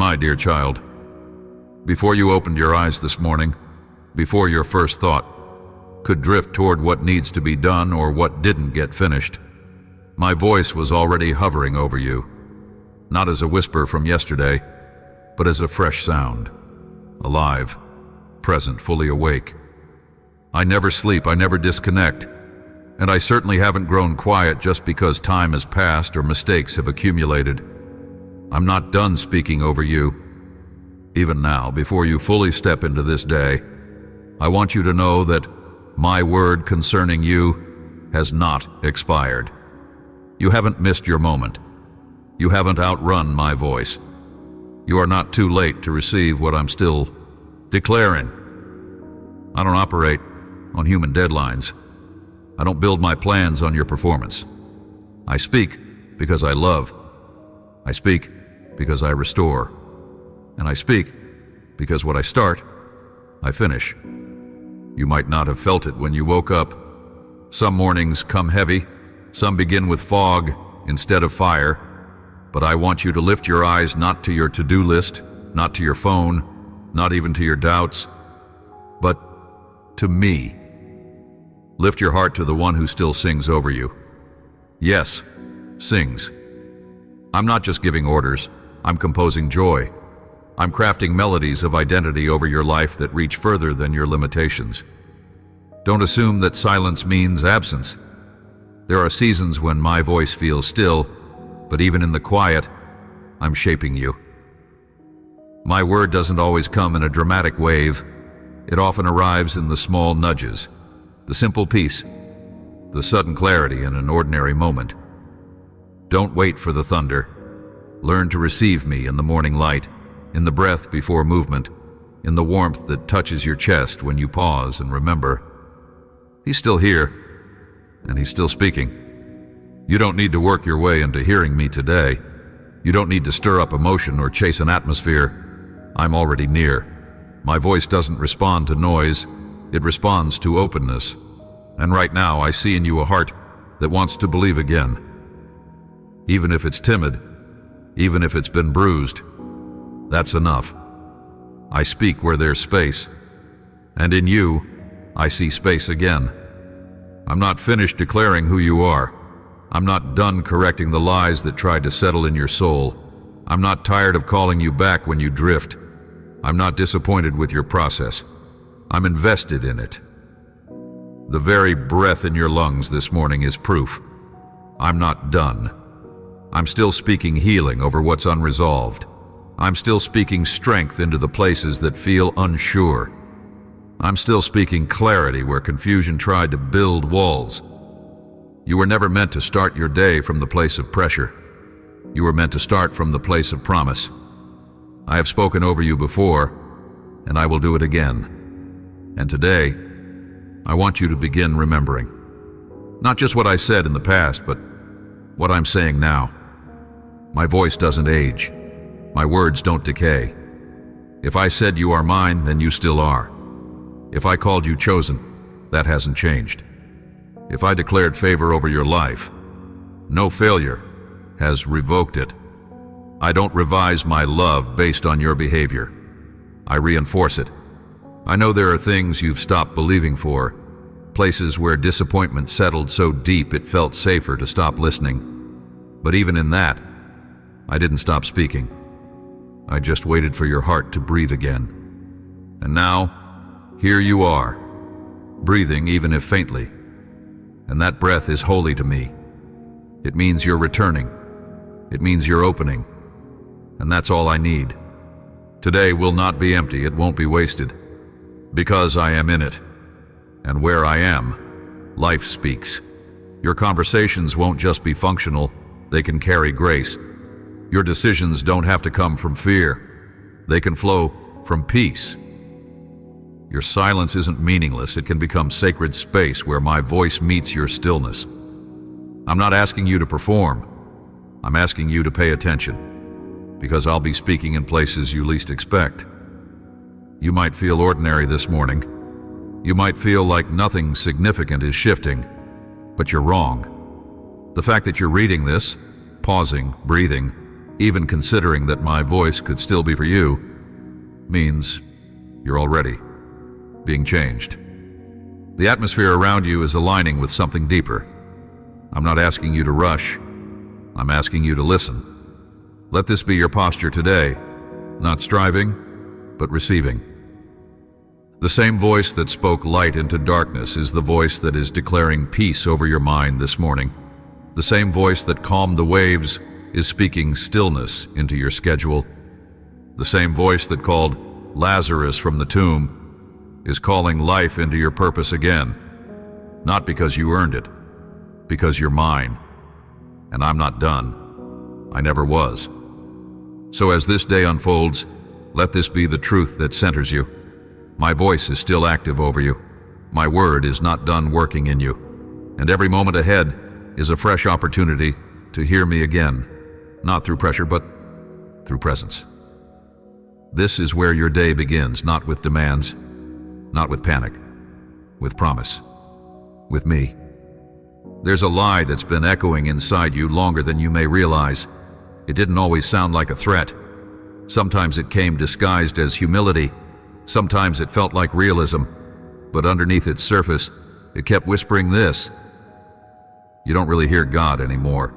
my dear child. Before you opened your eyes this morning, before your first thought could drift toward what needs to be done or what didn't get finished, my voice was already hovering over you, not as a whisper from yesterday, but as a fresh sound, alive, present, fully awake. I never sleep, I never disconnect, and I certainly haven't grown quiet just because time has passed or mistakes have accumulated. I'm not done speaking over you. Even now, before you fully step into this day, I want you to know that my word concerning you has not expired. You haven't missed your moment. You haven't outrun my voice. You are not too late to receive what I'm still declaring. I don't operate on human deadlines. I don't build my plans on your performance. I speak because I love. I speak because I restore. And I speak because what I start, I finish. You might not have felt it when you woke up. Some mornings come heavy, some begin with fog instead of fire, but I want you to lift your eyes not to your to-do list, not to your phone, not even to your doubts, but to me. Lift your heart to the one who still sings over you. Yes, sings. I'm not just giving orders, I'm composing joy. I'm crafting melodies of identity over your life that reach further than your limitations. Don't assume that silence means absence. There are seasons when my voice feels still, but even in the quiet, I'm shaping you. My word doesn't always come in a dramatic wave. It often arrives in the small nudges, the simple peace, the sudden clarity in an ordinary moment. Don't wait for the thunder. Learn to receive me in the morning light, in the breath before movement, in the warmth that touches your chest when you pause and remember. He's still here, and he's still speaking. You don't need to work your way into hearing me today. You don't need to stir up emotion or chase an atmosphere. I'm already near. My voice doesn't respond to noise. It responds to openness. And right now, I see in you a heart that wants to believe again. Even if it's timid, even if it's been bruised, that's enough. I speak where there's space, and in you, I see space again. I'm not finished declaring who you are. I'm not done correcting the lies that tried to settle in your soul. I'm not tired of calling you back when you drift. I'm not disappointed with your process. I'm invested in it. The very breath in your lungs this morning is proof. I'm not done. I'm still speaking healing over what's unresolved. I'm still speaking strength into the places that feel unsure. I'm still speaking clarity where confusion tried to build walls. You were never meant to start your day from the place of pressure. You were meant to start from the place of promise. I have spoken over you before, and I will do it again. And today, I want you to begin remembering. Not just what I said in the past, but what I'm saying now. My voice doesn't age. My words don't decay. If I said you are mine, then you still are. If I called you chosen, that hasn't changed. If I declared favor over your life, no failure has revoked it. I don't revise my love based on your behavior. I reinforce it. I know there are things you've stopped believing for, places where disappointment settled so deep it felt safer to stop listening. But even in that, I didn't stop speaking. I just waited for your heart to breathe again. And now, here you are, breathing even if faintly. And that breath is holy to me. It means you're returning. It means you're opening. And that's all I need. Today will not be empty, it won't be wasted. Because I am in it. And where I am, life speaks. Your conversations won't just be functional, they can carry grace. Your decisions don't have to come from fear. They can flow from peace. Your silence isn't meaningless. It can become sacred space where my voice meets your stillness. I'm not asking you to perform. I'm asking you to pay attention, because I'll be speaking in places you least expect. You might feel ordinary this morning. You might feel like nothing significant is shifting, but you're wrong. The fact that you're reading this, pausing, breathing, even considering that my voice could still be for you, means you're already being changed. The atmosphere around you is aligning with something deeper. I'm not asking you to rush. I'm asking you to listen. Let this be your posture today, not striving, but receiving. The same voice that spoke light into darkness is the voice that is declaring peace over your mind this morning. The same voice that calmed the waves is speaking stillness into your schedule. The same voice that called Lazarus from the tomb is calling life into your purpose again. Not because you earned it, because you're mine. And I'm not done. I never was. So as this day unfolds, let this be the truth that centers you. My voice is still active over you. My word is not done working in you. And every moment ahead is a fresh opportunity to hear me again, not through pressure, but through presence. This is where your day begins, not with demands, not with panic, with promise, with me. There's a lie that's been echoing inside you longer than you may realize. It didn't always sound like a threat. Sometimes it came disguised as humility. Sometimes it felt like realism. But underneath its surface, it kept whispering this: you don't really hear God anymore.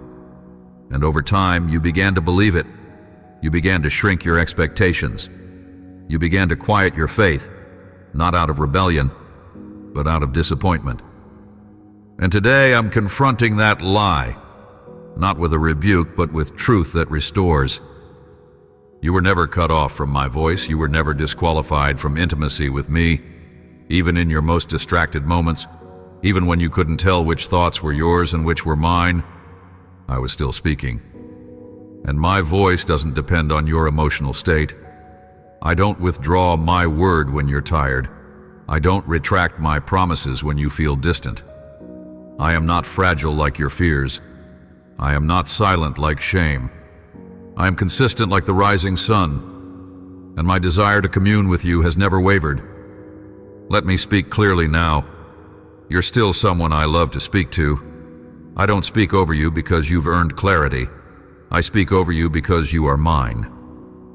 And over time, you began to believe it. You began to shrink your expectations. You began to quiet your faith, not out of rebellion, but out of disappointment. And today I'm confronting that lie, not with a rebuke, but with truth that restores. You were never cut off from my voice. You were never disqualified from intimacy with me. Even in your most distracted moments, even when you couldn't tell which thoughts were yours and which were mine, I was still speaking. And my voice doesn't depend on your emotional state. I don't withdraw my word when you're tired. I don't retract my promises when you feel distant. I am not fragile like your fears. I am not silent like shame. I am consistent like the rising sun, and my desire to commune with you has never wavered. Let me speak clearly now. You're still someone I love to speak to. I don't speak over you because you've earned clarity. I speak over you because you are mine.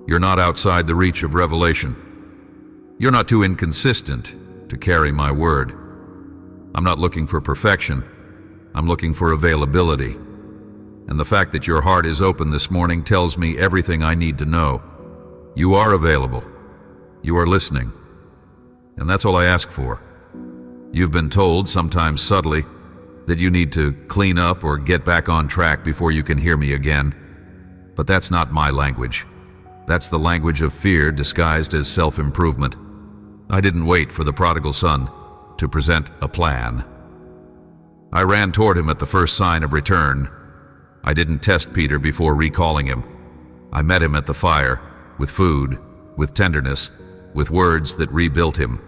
You're not outside the reach of revelation. You're not too inconsistent to carry my word. I'm not looking for perfection. I'm looking for availability. And the fact that your heart is open this morning tells me everything I need to know. You are available. You are listening. And that's all I ask for. You've been told, sometimes subtly, that you need to clean up or get back on track before you can hear me again. But that's not my language. That's the language of fear disguised as self-improvement. I didn't wait for the prodigal son to present a plan. I ran toward him at the first sign of return. I didn't test Peter before recalling him. I met him at the fire, with food, with tenderness, with words that rebuilt him.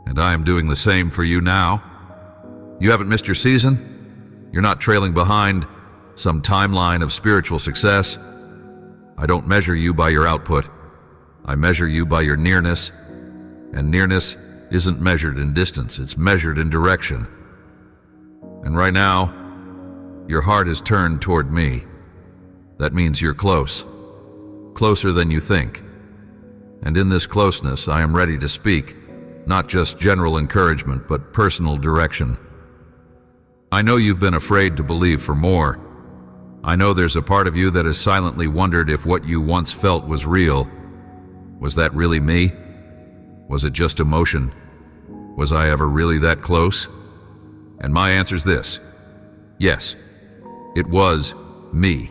And I am doing the same for you now. You haven't missed your season. You're not trailing behind some timeline of spiritual success. I don't measure you by your output. I measure you by your nearness. And nearness isn't measured in distance, it's measured in direction. And right now, your heart is turned toward me. That means you're close, closer than you think. And in this closeness, I am ready to speak, not just general encouragement, but personal direction. I know you've been afraid to believe for more. I know there's a part of you that has silently wondered if what you once felt was real. Was that really me? Was it just emotion? Was I ever really that close? And my answer's this: yes. It was me.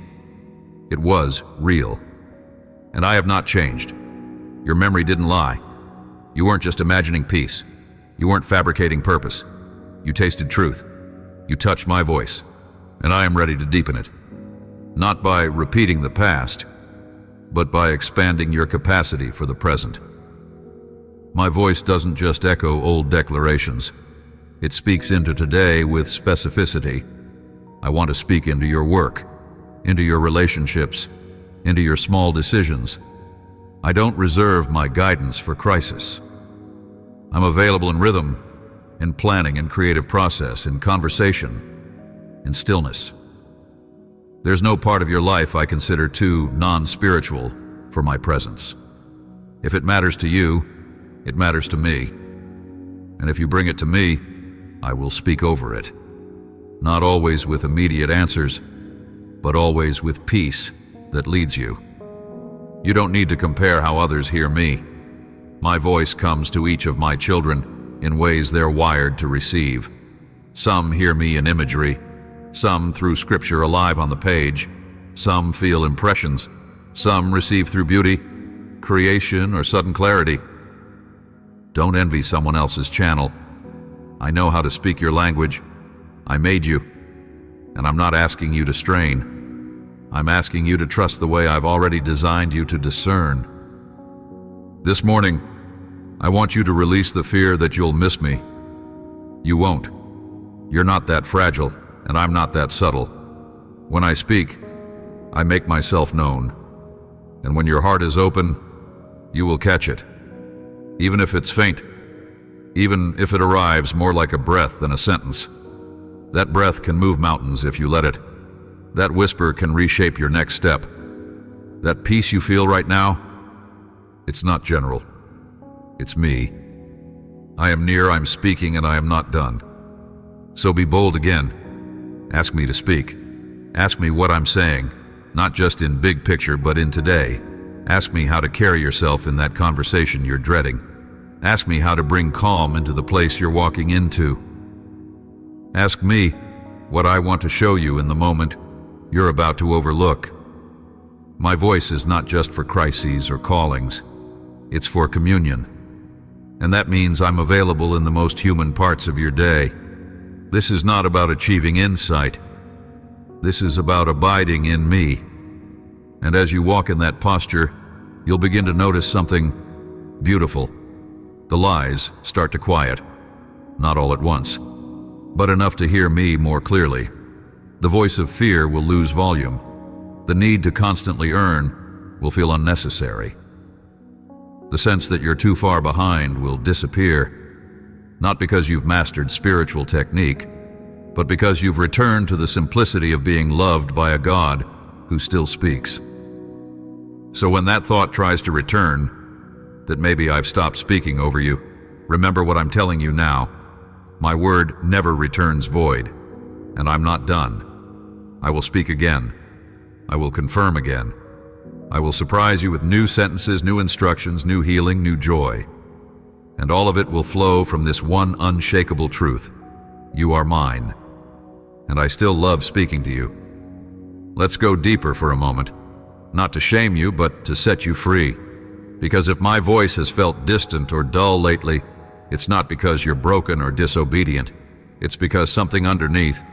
It was real. And I have not changed. Your memory didn't lie. You weren't just imagining peace. You weren't fabricating purpose. You tasted truth. You touched my voice. And I am ready to deepen it. Not by repeating the past, but by expanding your capacity for the present. My voice doesn't just echo old declarations. It speaks into today with specificity. I want to speak into your work, into your relationships, into your small decisions. I don't reserve my guidance for crisis. I'm available in rhythm, in planning and creative process, in conversation, in stillness. There's no part of your life I consider too non-spiritual for my presence. If it matters to you, it matters to me. And if you bring it to me, I will speak over it. Not always with immediate answers, but always with peace that leads you. You don't need to compare how others hear me. My voice comes to each of my children in ways they're wired to receive. Some hear me in imagery, some through scripture alive on the page, some feel impressions, some receive through beauty, creation, or sudden clarity. Don't envy someone else's channel. I know how to speak your language. I made you, and I'm not asking you to strain. I'm asking you to trust the way I've already designed you to discern. This morning, I want you to release the fear that you'll miss me. You won't. You're not that fragile, and I'm not that subtle. When I speak, I make myself known. And when your heart is open, you will catch it. Even if it's faint, even if it arrives more like a breath than a sentence. That breath can move mountains if you let it. That whisper can reshape your next step. That peace you feel right now, it's not general. It's me. I am near, I'm speaking, and I am not done. So be bold again. Ask me to speak. Ask me what I'm saying, not just in big picture, but in today. Ask me how to carry yourself in that conversation you're dreading. Ask me how to bring calm into the place you're walking into. Ask me what I want to show you in the moment you're about to overlook. My voice is not just for crises or callings. It's for communion. And that means I'm available in the most human parts of your day. This is not about achieving insight. This is about abiding in me. And as you walk in that posture, you'll begin to notice something beautiful. The lies start to quiet. Not all at once, but enough to hear me more clearly. The voice of fear will lose volume. The need to constantly earn will feel unnecessary. The sense that you're too far behind will disappear, not because you've mastered spiritual technique, but because you've returned to the simplicity of being loved by a God who still speaks. So when that thought tries to return, that maybe I've stopped speaking over you, remember what I'm telling you now. My word never returns void, and I'm not done. I will speak again. I will confirm again. I will surprise you with new sentences, new instructions, new healing, new joy. And all of it will flow from this one unshakable truth. You are mine. And I still love speaking to you. Let's go deeper for a moment. Not to shame you, but to set you free. Because if my voice has felt distant or dull lately, it's not because you're broken or disobedient. It's because something underneath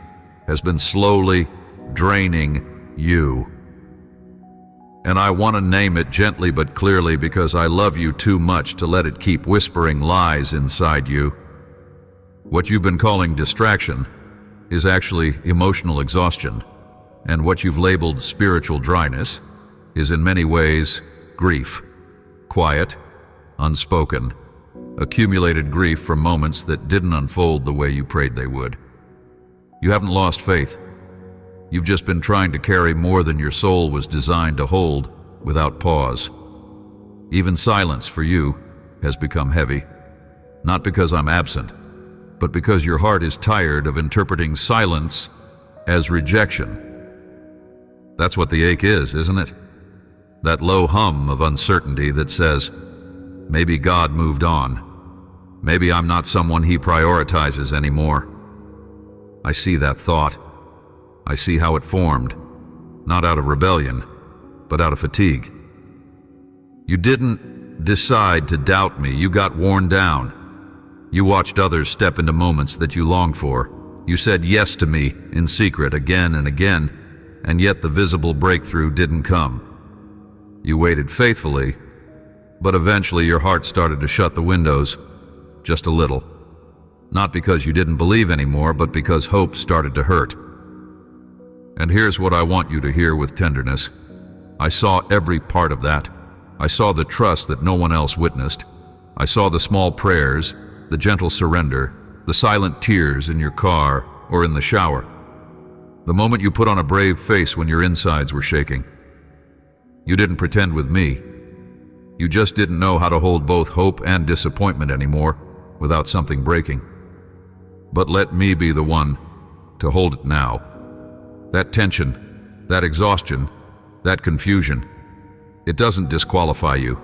has been slowly draining you. And I want to name it gently but clearly because I love you too much to let it keep whispering lies inside you. What you've been calling distraction is actually emotional exhaustion, and what you've labeled spiritual dryness is in many ways grief. Quiet, unspoken, accumulated grief from moments that didn't unfold the way you prayed they would. You haven't lost faith. You've just been trying to carry more than your soul was designed to hold without pause. Even silence for you has become heavy, not because I'm absent, but because your heart is tired of interpreting silence as rejection. That's what the ache is, isn't it? That low hum of uncertainty that says, maybe God moved on. Maybe I'm not someone he prioritizes anymore. I see that thought. I see how it formed, not out of rebellion, but out of fatigue. You didn't decide to doubt me. You got worn down. You watched others step into moments that you longed for. You said yes to me in secret again and again, and yet the visible breakthrough didn't come. You waited faithfully, but eventually your heart started to shut the windows, just a little. Not because you didn't believe anymore, but because hope started to hurt. And here's what I want you to hear with tenderness. I saw every part of that. I saw the trust that no one else witnessed. I saw the small prayers, the gentle surrender, the silent tears in your car or in the shower. The moment you put on a brave face when your insides were shaking. You didn't pretend with me. You just didn't know how to hold both hope and disappointment anymore without something breaking. But let me be the one to hold it now. That tension, that exhaustion, that confusion, it doesn't disqualify you.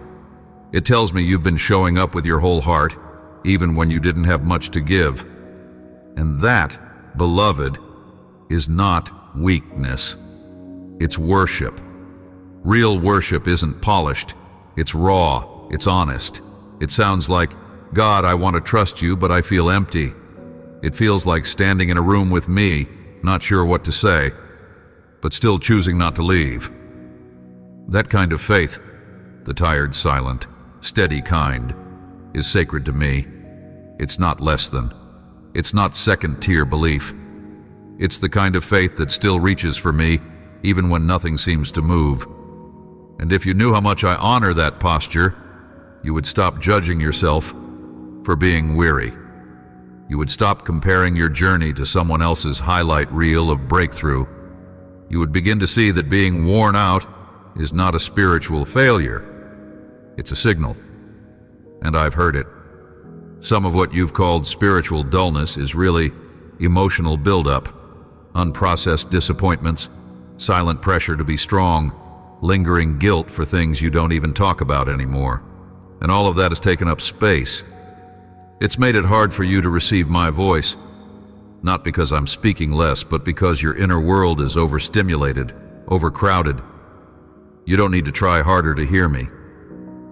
It tells me you've been showing up with your whole heart, even when you didn't have much to give. And that, beloved, is not weakness. It's worship. Real worship isn't polished. It's raw. It's honest. It sounds like, God, I want to trust you, but I feel empty. It feels like standing in a room with me, not sure what to say, but still choosing not to leave. That kind of faith, the tired, silent, steady kind, is sacred to me. It's not less than. It's not second-tier belief. It's the kind of faith that still reaches for me, even when nothing seems to move. And if you knew how much I honor that posture, you would stop judging yourself for being weary. You would stop comparing your journey to someone else's highlight reel of breakthrough. You would begin to see that being worn out is not a spiritual failure. It's a signal. And I've heard it. Some of what you've called spiritual dullness is really emotional buildup, unprocessed disappointments, silent pressure to be strong, lingering guilt for things you don't even talk about anymore. And all of that has taken up space. It's made it hard for you to receive my voice, not because I'm speaking less, but because your inner world is overstimulated, overcrowded. You don't need to try harder to hear me.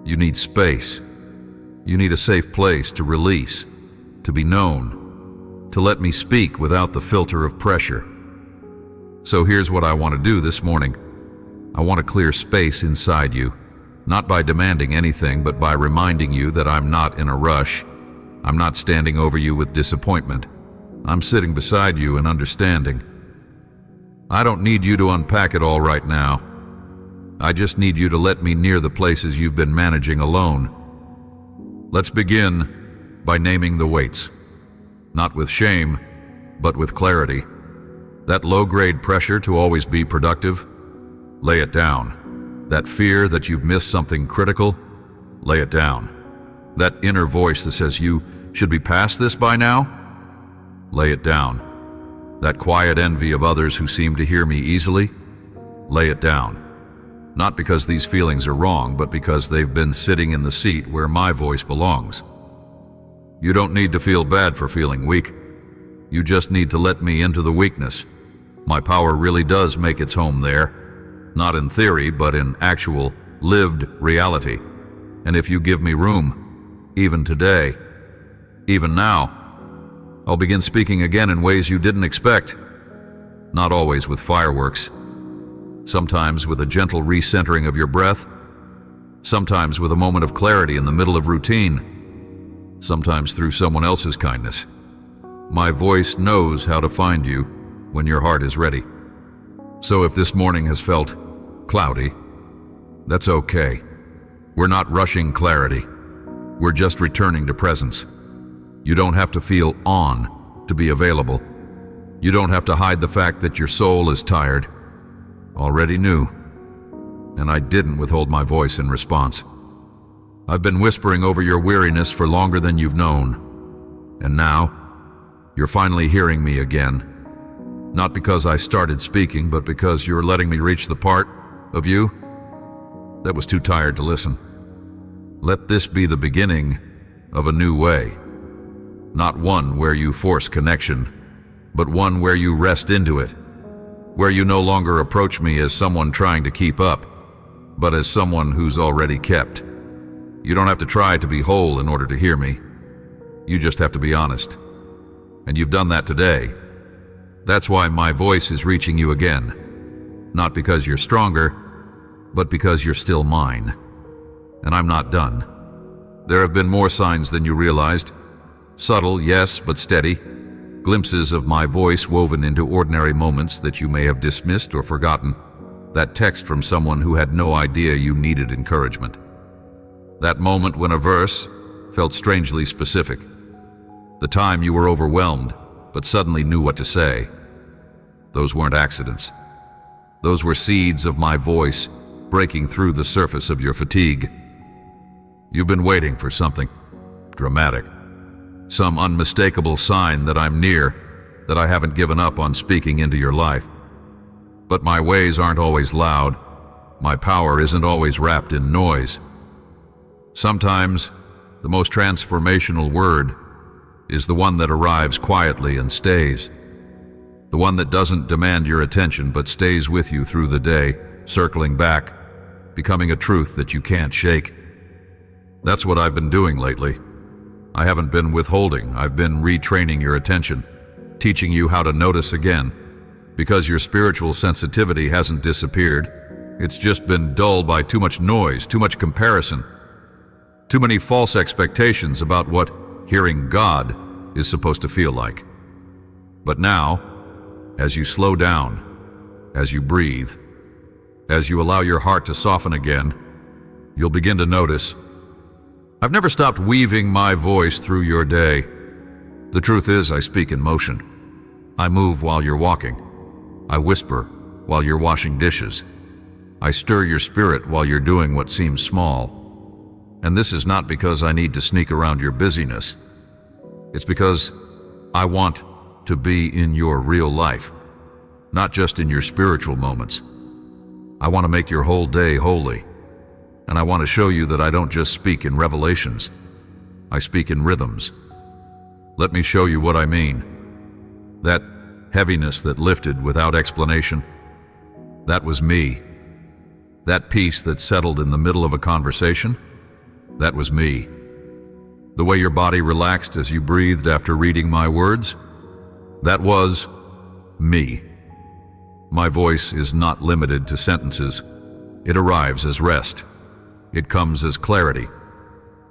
You need space. You need a safe place to release, to be known, to let me speak without the filter of pressure. So here's what I want to do this morning. I want to clear space inside you, not by demanding anything, but by reminding you that I'm not in a rush. I'm not standing over you with disappointment. I'm sitting beside you in understanding. I don't need you to unpack it all right now. I just need you to let me near the places you've been managing alone. Let's begin by naming the weights. Not with shame, but with clarity. That low-grade pressure to always be productive, lay it down. That fear that you've missed something critical, lay it down. That inner voice that says you should be past this by now, lay it down. That quiet envy of others who seem to hear me easily, lay it down. Not because these feelings are wrong, but because they've been sitting in the seat where my voice belongs. You don't need to feel bad for feeling weak. You just need to let me into the weakness. My power really does make its home there, not in theory, but in actual, lived reality. And if you give me room, even today, even now, I'll begin speaking again in ways you didn't expect. Not always with fireworks. Sometimes with a gentle recentering of your breath. Sometimes with a moment of clarity in the middle of routine. Sometimes through someone else's kindness. My voice knows how to find you when your heart is ready. So if this morning has felt cloudy, that's okay. We're not rushing clarity. We're just returning to presence. You don't have to feel on to be available. You don't have to hide the fact that your soul is tired. Already knew. And I didn't withhold my voice in response. I've been whispering over your weariness for longer than you've known. And now, you're finally hearing me again. Not because I started speaking, but because you're letting me reach the part of you that was too tired to listen. Let this be the beginning of a new way. Not one where you force connection, but one where you rest into it. Where you no longer approach me as someone trying to keep up, but as someone who's already kept. You don't have to try to be whole in order to hear me. You just have to be honest. And you've done that today. That's why my voice is reaching you again. Not because you're stronger, but because you're still mine. And I'm not done. There have been more signs than you realized. Subtle, yes, but steady. Glimpses of my voice woven into ordinary moments that you may have dismissed or forgotten. That text from someone who had no idea you needed encouragement. That moment when a verse felt strangely specific. The time you were overwhelmed, but suddenly knew what to say. Those weren't accidents. Those were seeds of my voice breaking through the surface of your fatigue. You've been waiting for something dramatic, some unmistakable sign that I'm near, that I haven't given up on speaking into your life. But my ways aren't always loud. My power isn't always wrapped in noise. Sometimes, the most transformational word is the one that arrives quietly and stays. The one that doesn't demand your attention but stays with you through the day, circling back, becoming a truth that you can't shake. That's what I've been doing lately. I haven't been withholding. I've been retraining your attention, teaching you how to notice again, because your spiritual sensitivity hasn't disappeared. It's just been dulled by too much noise, too much comparison, too many false expectations about what hearing God is supposed to feel like. But now, as you slow down, as you breathe, as you allow your heart to soften again, you'll begin to notice, I've never stopped weaving my voice through your day. The truth is, I speak in motion. I move while you're walking. I whisper while you're washing dishes. I stir your spirit while you're doing what seems small. And this is not because I need to sneak around your busyness. It's because I want to be in your real life, not just in your spiritual moments. I want to make your whole day holy. And I want to show you that I don't just speak in revelations. I speak in rhythms. Let me show you what I mean. That heaviness that lifted without explanation, that was me. That peace that settled in the middle of a conversation, that was me. The way your body relaxed as you breathed after reading my words, that was me. My voice is not limited to sentences. It arrives as rest. It comes as clarity.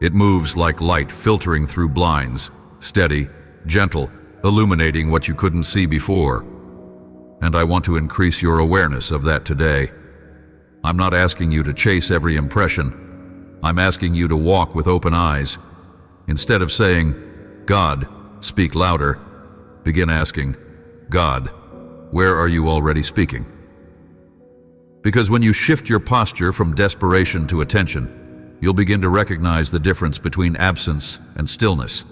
It moves like light filtering through blinds, steady, gentle, illuminating what you couldn't see before. And I want to increase your awareness of that today. I'm not asking you to chase every impression. I'm asking you to walk with open eyes. Instead of saying, God, speak louder, begin asking, God, where are you already speaking? Because when you shift your posture from desperation to attention, you'll begin to recognize the difference between absence and stillness.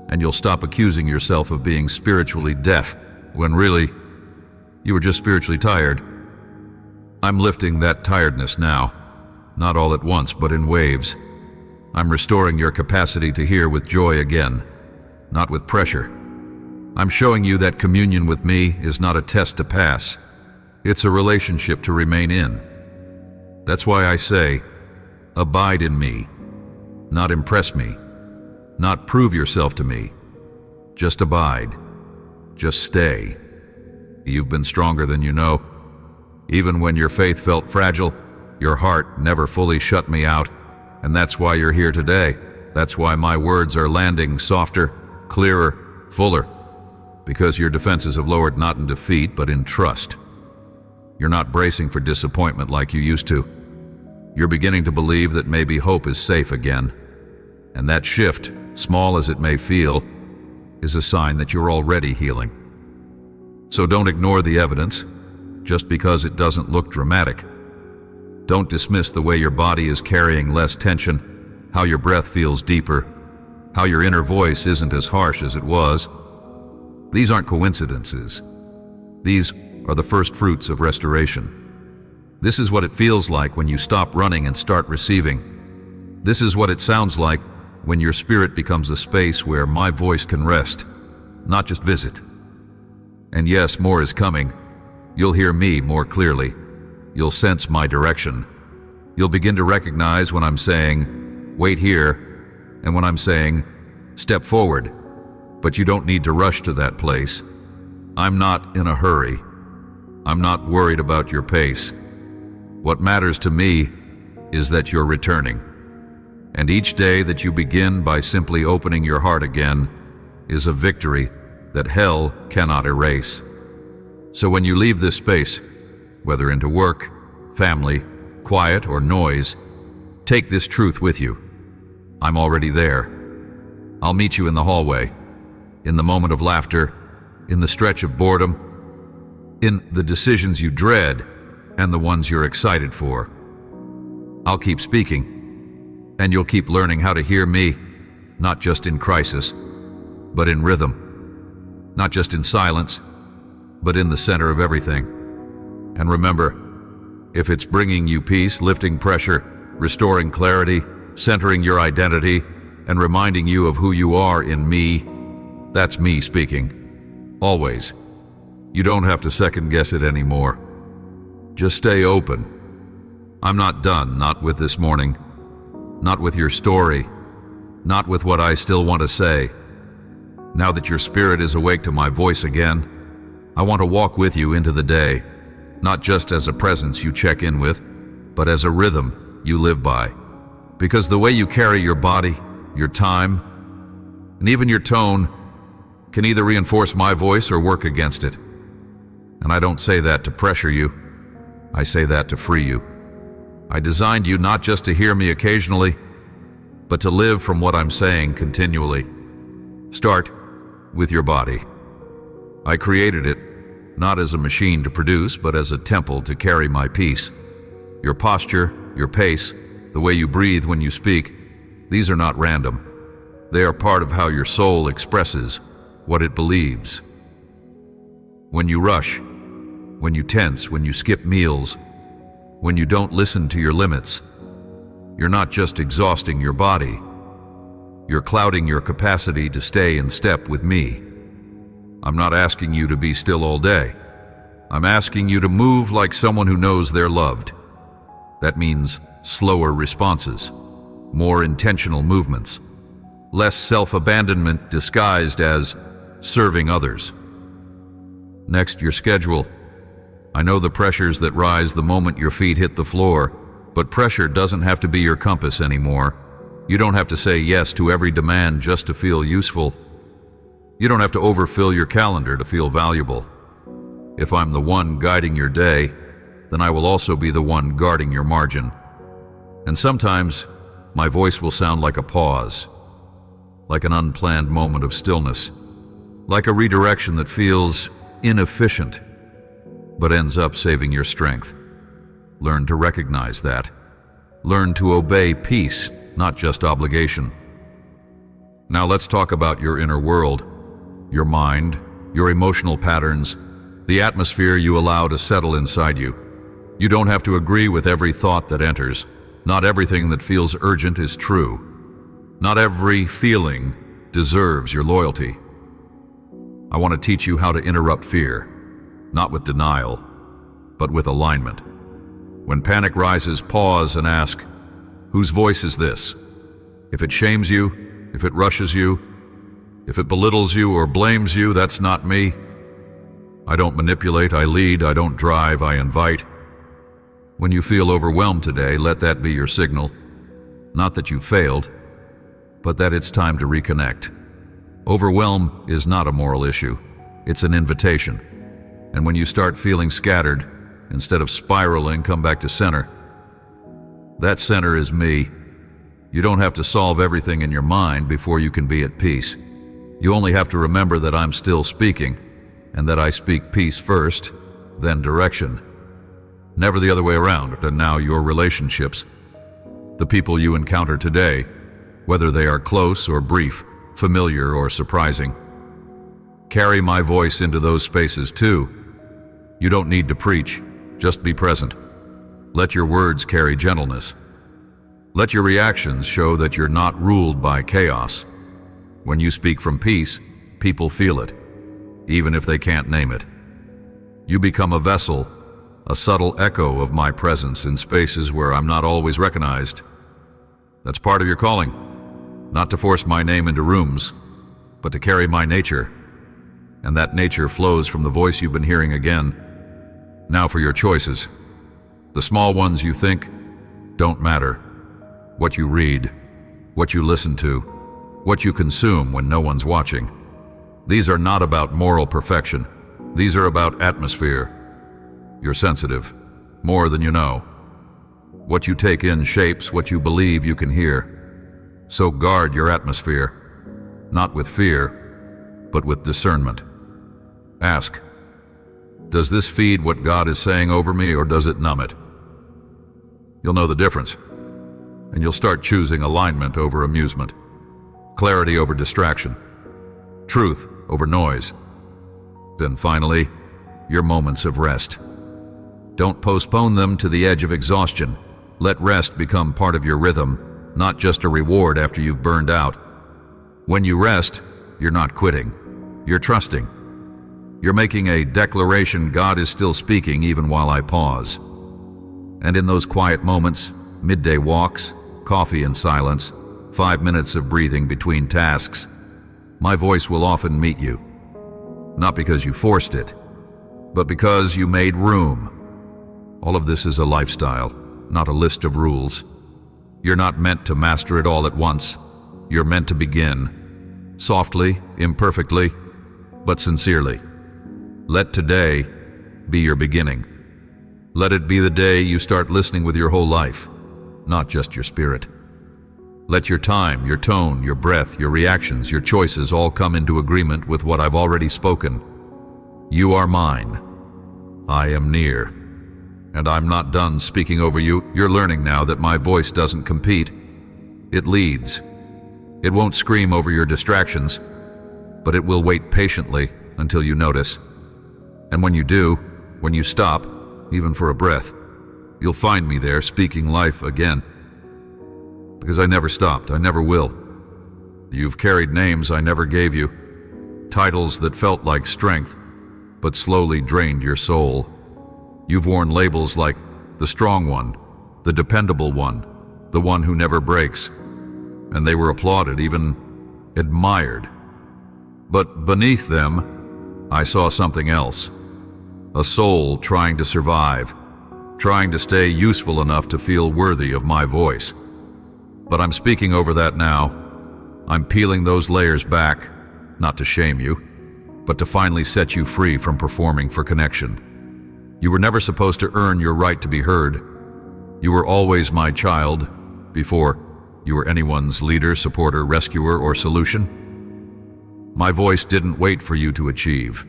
And you'll stop accusing yourself of being spiritually deaf, when really, you were just spiritually tired. I'm lifting that tiredness now, not all at once, but in waves. I'm restoring your capacity to hear with joy again, not with pressure. I'm showing you that communion with me is not a test to pass. It's a relationship to remain in. That's why I say, abide in me, not impress me, not prove yourself to me. Just abide. Just stay. You've been stronger than you know. Even when your faith felt fragile, your heart never fully shut me out. And that's why you're here today. That's why my words are landing softer, clearer, fuller. Because your defenses have lowered not in defeat, but in trust. You're not bracing for disappointment like you used to. You're beginning to believe that maybe hope is safe again. And that shift, small as it may feel, is a sign that you're already healing. So don't ignore the evidence, just because it doesn't look dramatic. Don't dismiss the way your body is carrying less tension, how your breath feels deeper, how your inner voice isn't as harsh as it was. These aren't coincidences. These are the first fruits of restoration. This is what it feels like when you stop running and start receiving. This is what it sounds like when your spirit becomes a space where my voice can rest, not just visit. And yes, more is coming. You'll hear me more clearly. You'll sense my direction. You'll begin to recognize when I'm saying, wait here, and when I'm saying, step forward. But you don't need to rush to that place. I'm not in a hurry. I'm not worried about your pace. What matters to me is that you're returning. And each day that you begin by simply opening your heart again is a victory that hell cannot erase. So when you leave this space, whether into work, family, quiet, or noise, take this truth with you. I'm already there. I'll meet you in the hallway, in the moment of laughter, in the stretch of boredom. in the decisions you dread and the ones you're excited for. I'll keep speaking, and you'll keep learning how to hear me, not just in crisis, but in rhythm, not just in silence, but in the center of everything. And remember, if it's bringing you peace, lifting pressure, restoring clarity, centering your identity, and reminding you of who you are in me, that's me speaking. Always. You don't have to second guess it anymore. Just stay open. I'm not done, not with this morning, not with your story, not with what I still want to say. Now that your spirit is awake to my voice again, I want to walk with you into the day, not just as a presence you check in with, but as a rhythm you live by. Because the way you carry your body, your time, and even your tone can either reinforce my voice or work against it. And I don't say that to pressure you. I say that to free you. I designed you not just to hear me occasionally, but to live from what I'm saying continually. Start with your body. I created it not as a machine to produce, but as a temple to carry my peace. Your posture, your pace, the way you breathe when you speak, these are not random. They are part of how your soul expresses what it believes. When you rush, when you tense, when you skip meals, when you don't listen to your limits, you're not just exhausting your body, you're clouding your capacity to stay in step with me. I'm not asking you to be still all day. I'm asking you to move like someone who knows they're loved. That means slower responses, more intentional movements, less self-abandonment disguised as serving others. Next, your schedule. I know the pressures that rise the moment your feet hit the floor, but pressure doesn't have to be your compass anymore. You don't have to say yes to every demand just to feel useful. You don't have to overfill your calendar to feel valuable. If I'm the one guiding your day, then I will also be the one guarding your margin. And sometimes, my voice will sound like a pause, like an unplanned moment of stillness, like a redirection that feels inefficient, but ends up saving your strength. Learn to recognize that. Learn to obey peace, not just obligation. Now let's talk about your inner world, your mind, your emotional patterns, the atmosphere you allow to settle inside you. You don't have to agree with every thought that enters. Not everything that feels urgent is true. Not every feeling deserves your loyalty. I want to teach you how to interrupt fear, not with denial, but with alignment. When panic rises, pause and ask, whose voice is this? If it shames you, if it rushes you, if it belittles you or blames you, that's not me. I don't manipulate, I lead, I don't drive, I invite. When you feel overwhelmed today, let that be your signal. Not that you failed, but that it's time to reconnect. Overwhelm is not a moral issue, it's an invitation. And when you start feeling scattered, instead of spiraling, come back to center. That center is me. You don't have to solve everything in your mind before you can be at peace. You only have to remember that I'm still speaking, and that I speak peace first, then direction. Never the other way around. And now your relationships, the people you encounter today, whether they are close or brief, familiar or surprising. Carry my voice into those spaces too. You don't need to preach, just be present. Let your words carry gentleness. Let your reactions show that you're not ruled by chaos. When you speak from peace, people feel it, even if they can't name it. You become a vessel, a subtle echo of my presence in spaces where I'm not always recognized. That's part of your calling, not to force my name into rooms, but to carry my nature. And that nature flows from the voice you've been hearing again. Now for your choices. The small ones you think don't matter. What you read, what you listen to, what you consume when no one's watching. These are not about moral perfection. These are about atmosphere. You're sensitive, more than you know. What you take in shapes what you believe you can hear. So guard your atmosphere, not with fear, but with discernment. Ask, Does this feed what God is saying over me, or does it numb it? You'll know the difference, and you'll start choosing alignment over amusement, clarity over distraction, truth over noise. Then finally, your moments of rest. Don't postpone them to the edge of exhaustion. Let rest become part of your rhythm, not just a reward after you've burned out. When you rest, you're not quitting. You're trusting. You're making a declaration God is still speaking even while I pause. And in those quiet moments, midday walks, coffee in silence, 5 minutes of breathing between tasks, my voice will often meet you. Not because you forced it, but because you made room. All of this is a lifestyle, not a list of rules. You're not meant to master it all at once. You're meant to begin, softly, imperfectly, but sincerely. Let today be your beginning. Let it be the day you start listening with your whole life, not just your spirit. Let your time, your tone, your breath, your reactions, your choices all come into agreement with what I've already spoken. You are mine. I am near. And I'm not done speaking over you. You're learning now that my voice doesn't compete. It leads. It won't scream over your distractions, but it will wait patiently until you notice. And when you do, when you stop, even for a breath, you'll find me there speaking life again. Because I never stopped, I never will. You've carried names I never gave you, titles that felt like strength, but slowly drained your soul. You've worn labels like the strong one, the dependable one, the one who never breaks. And they were applauded, even admired. But beneath them, I saw something else. A soul trying to survive, trying to stay useful enough to feel worthy of my voice. But I'm speaking over that now. I'm peeling those layers back, not to shame you, but to finally set you free from performing for connection. You were never supposed to earn your right to be heard. You were always my child, before you were anyone's leader, supporter, rescuer, or solution. My voice didn't wait for you to achieve.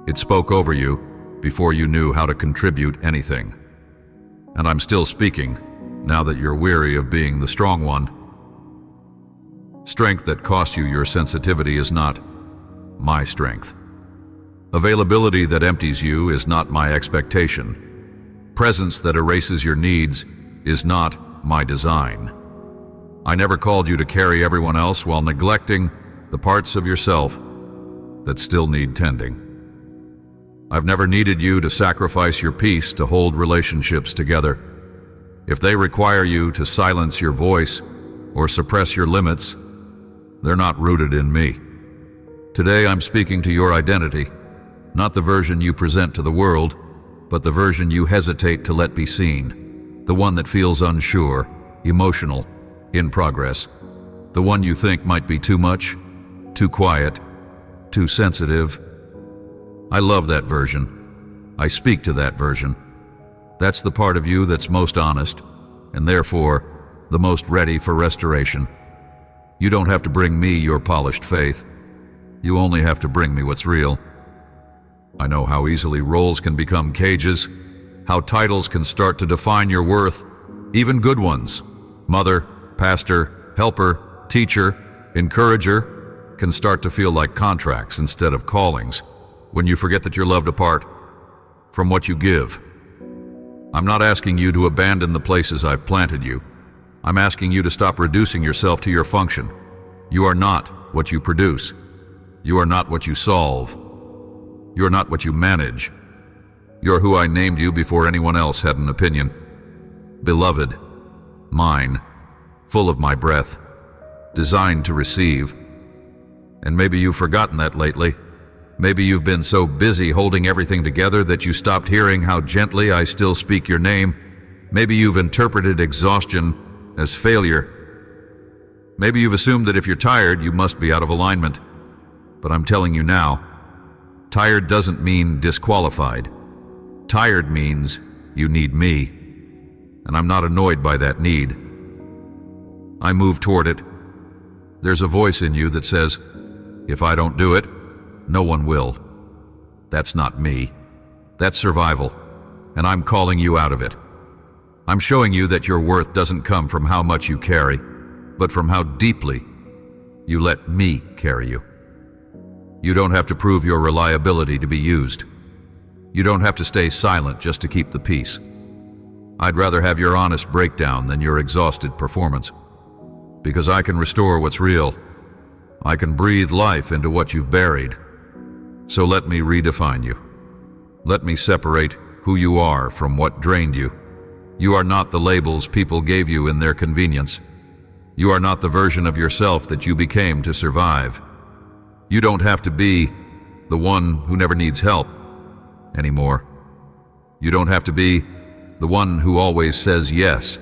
It spoke over you before you knew how to contribute anything. And I'm still speaking, now that you're weary of being the strong one. Strength that cost you your sensitivity is not my strength. Availability that empties you is not my expectation. Presence that erases your needs is not my design. I never called you to carry everyone else while neglecting the parts of yourself that still need tending. I've never needed you to sacrifice your peace to hold relationships together. If they require you to silence your voice or suppress your limits, they're not rooted in me. Today I'm speaking to your identity, not the version you present to the world, but the version you hesitate to let be seen, the one that feels unsure, emotional, in progress, the one you think might be too much, too quiet, too sensitive. I love that version. I speak to that version. That's the part of you that's most honest, and therefore, the most ready for restoration. You don't have to bring me your polished faith. You only have to bring me what's real. I know how easily roles can become cages, how titles can start to define your worth, even good ones. Mother, pastor, helper, teacher, encourager can start to feel like contracts instead of callings when you forget that you're loved apart from what you give. I'm not asking you to abandon the places I've planted you. I'm asking you to stop reducing yourself to your function. You are not what you produce. You are not what you solve. You are not what you manage. You're who I named you before anyone else had an opinion. Beloved, mine, full of my breath, designed to receive. And maybe you've forgotten that lately. Maybe you've been so busy holding everything together that you stopped hearing how gently I still speak your name. Maybe you've interpreted exhaustion as failure. Maybe you've assumed that if you're tired, you must be out of alignment. But I'm telling you now, tired doesn't mean disqualified. Tired means you need me. And I'm not annoyed by that need. I move toward it. There's a voice in you that says, if I don't do it, no one will. That's not me. That's survival, and I'm calling you out of it. I'm showing you that your worth doesn't come from how much you carry, but from how deeply you let me carry you. You don't have to prove your reliability to be used. You don't have to stay silent just to keep the peace. I'd rather have your honest breakdown than your exhausted performance, because I can restore what's real. I can breathe life into what you've buried. So let me redefine you. Let me separate who you are from what drained you. You are not the labels people gave you in their convenience. You are not the version of yourself that you became to survive. You don't have to be the one who never needs help anymore. You don't have to be the one who always says yes.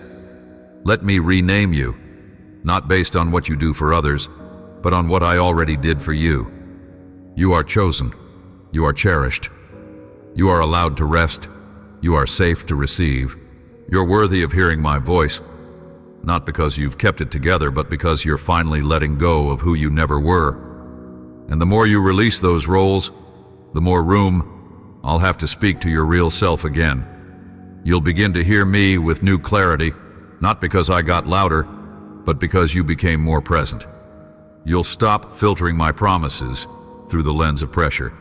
Let me rename you, not based on what you do for others, but on what I already did for you. You are chosen. You are cherished. You are allowed to rest. You are safe to receive. You're worthy of hearing my voice, not because you've kept it together, but because you're finally letting go of who you never were. And the more you release those roles, the more room I'll have to speak to your real self again. You'll begin to hear me with new clarity, not because I got louder, but because you became more present. You'll stop filtering my promises through the lens of pressure.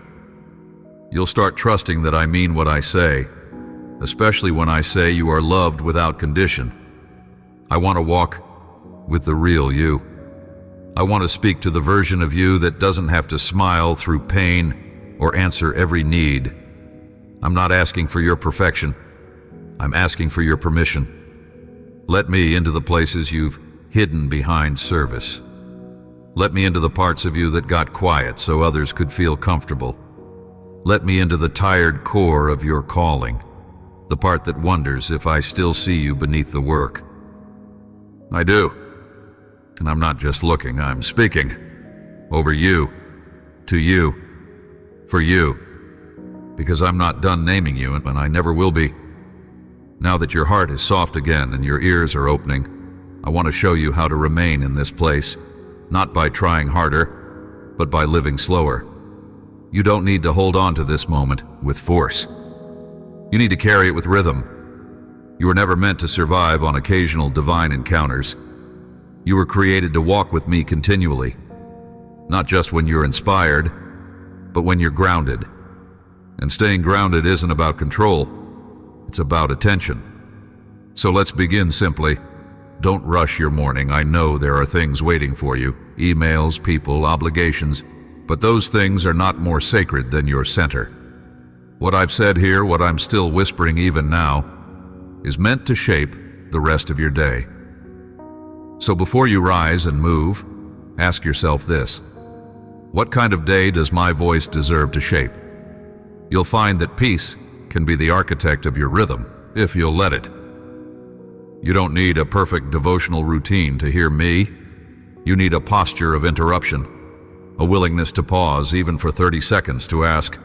You'll start trusting that I mean what I say, especially when I say you are loved without condition. I want to walk with the real you. I want to speak to the version of you that doesn't have to smile through pain or answer every need. I'm not asking for your perfection. I'm asking for your permission. Let me into the places you've hidden behind service. Let me into the parts of you that got quiet so others could feel comfortable. Let me into the tired core of your calling, the part that wonders if I still see you beneath the work. I do. And I'm not just looking, I'm speaking. Over you, to you, for you. Because I'm not done naming you, and I never will be. Now that your heart is soft again and your ears are opening, I want to show you how to remain in this place, not by trying harder, but by living slower. You don't need to hold on to this moment with force. You need to carry it with rhythm. You were never meant to survive on occasional divine encounters. You were created to walk with me continually, not just when you're inspired, but when you're grounded. And staying grounded isn't about control, it's about attention. So let's begin simply. Don't rush your morning. I know there are things waiting for you, emails, people, obligations, but those things are not more sacred than your center. What I've said here, what I'm still whispering even now, is meant to shape the rest of your day. So before you rise and move, ask yourself this: what kind of day does my voice deserve to shape? You'll find that peace can be the architect of your rhythm, if you'll let it. You don't need a perfect devotional routine to hear me. You need a posture of interruption, a willingness to pause even for 30 seconds to ask,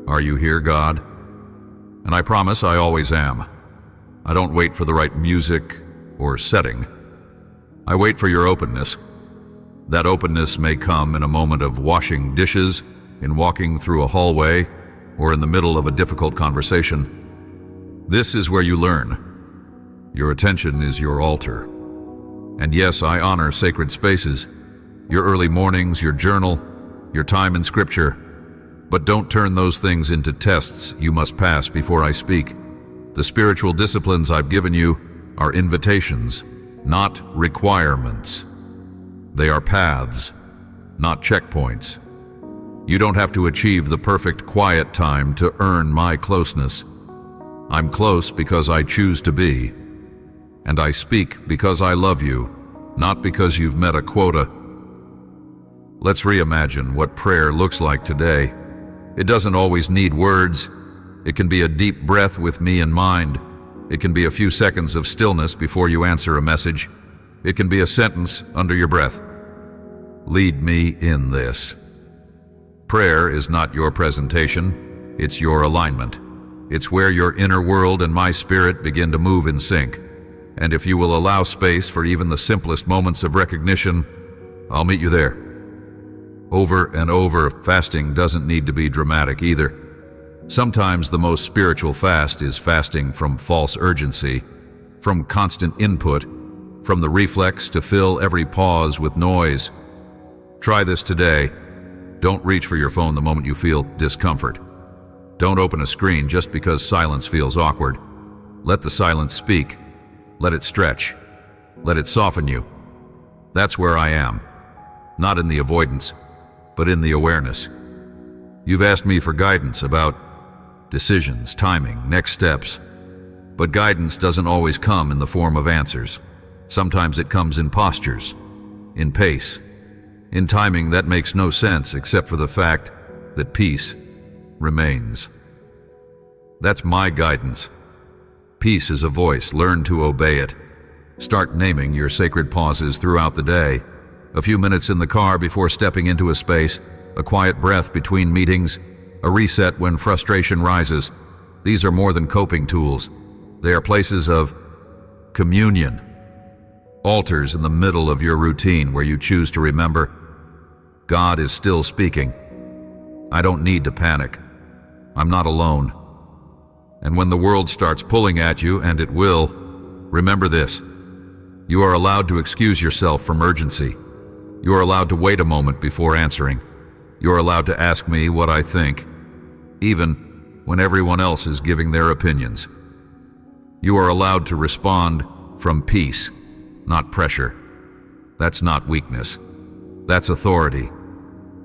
"Are you here, God?" And I promise I always am. I don't wait for the right music or setting. I wait for your openness. That openness may come in a moment of washing dishes, in walking through a hallway, or in the middle of a difficult conversation. This is where you learn. Your attention is your altar. And yes, I honor sacred spaces, your early mornings, your journal, your time in scripture. But don't turn those things into tests you must pass before I speak. The spiritual disciplines I've given you are invitations, not requirements. They are paths, not checkpoints. You don't have to achieve the perfect quiet time to earn my closeness. I'm close because I choose to be. And I speak because I love you, not because you've met a quota. Let's reimagine what prayer looks like today. It doesn't always need words. It can be a deep breath with me in mind. It can be a few seconds of stillness before you answer a message. It can be a sentence under your breath. Lead me in this. Prayer is not your presentation, it's your alignment. It's where your inner world and my spirit begin to move in sync. And if you will allow space for even the simplest moments of recognition, I'll meet you there. Over and over, fasting doesn't need to be dramatic either. Sometimes the most spiritual fast is fasting from false urgency, from constant input, from the reflex to fill every pause with noise. Try this today. Don't reach for your phone the moment you feel discomfort. Don't open a screen just because silence feels awkward. Let the silence speak. Let it stretch. Let it soften you. That's where I am. Not in the avoidance, but in the awareness. You've asked me for guidance about decisions, timing, next steps. But guidance doesn't always come in the form of answers. Sometimes it comes in postures, in pace, in timing that makes no sense except for the fact that peace remains. That's my guidance. Peace is a voice. Learn to obey it. Start naming your sacred pauses throughout the day. A few minutes in the car before stepping into a space, a quiet breath between meetings, a reset when frustration rises. These are more than coping tools. They are places of communion. Altars in the middle of your routine where you choose to remember, God is still speaking. I don't need to panic. I'm not alone. And when the world starts pulling at you, and it will, remember this. You are allowed to excuse yourself from urgency. You are allowed to wait a moment before answering. You are allowed to ask me what I think, even when everyone else is giving their opinions. You are allowed to respond from peace, not pressure. That's not weakness. That's authority.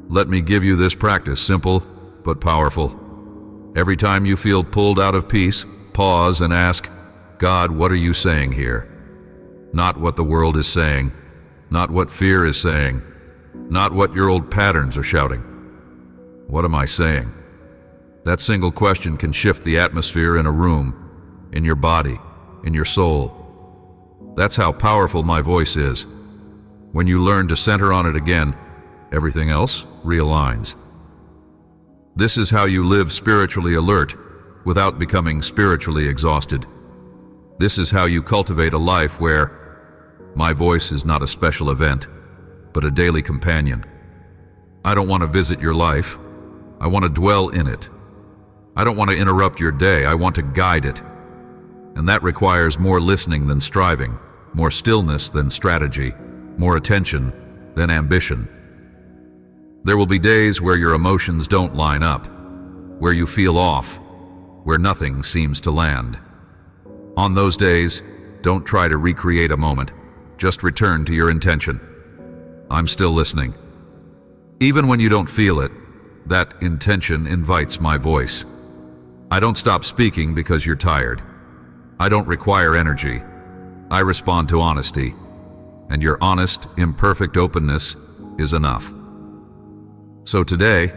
Let me give you this practice, simple but powerful. Every time you feel pulled out of peace, pause and ask, God, what are you saying here? Not what the world is saying, not what fear is saying, not what your old patterns are shouting. What am I saying? That single question can shift the atmosphere in a room, in your body, in your soul. That's how powerful my voice is. When you learn to center on it again, everything else realigns. This is how you live spiritually alert without becoming spiritually exhausted. This is how you cultivate a life where my voice is not a special event, but a daily companion. I don't want to visit your life. I want to dwell in it. I don't want to interrupt your day. I want to guide it. And that requires more listening than striving, more stillness than strategy, more attention than ambition. There will be days where your emotions don't line up, where you feel off, where nothing seems to land. On those days, don't try to recreate a moment. Just return to your intention. I'm still listening. Even when you don't feel it, that intention invites my voice. I don't stop speaking because you're tired. I don't require energy. I respond to honesty. And your honest, imperfect openness is enough. So today,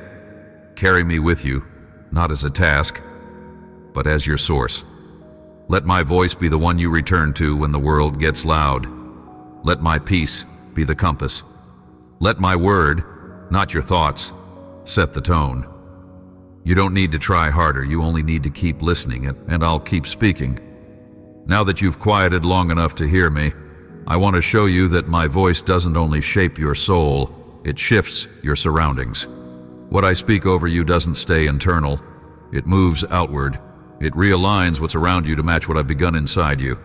carry me with you, not as a task, but as your source. Let my voice be the one you return to when the world gets loud. Let my peace be the compass. Let my word, not your thoughts, set the tone. You don't need to try harder, you only need to keep listening, and I'll keep speaking. Now that you've quieted long enough to hear me, I want to show you that my voice doesn't only shape your soul, it shifts your surroundings. What I speak over you doesn't stay internal. It moves outward. It realigns what's around you to match what I've begun inside you.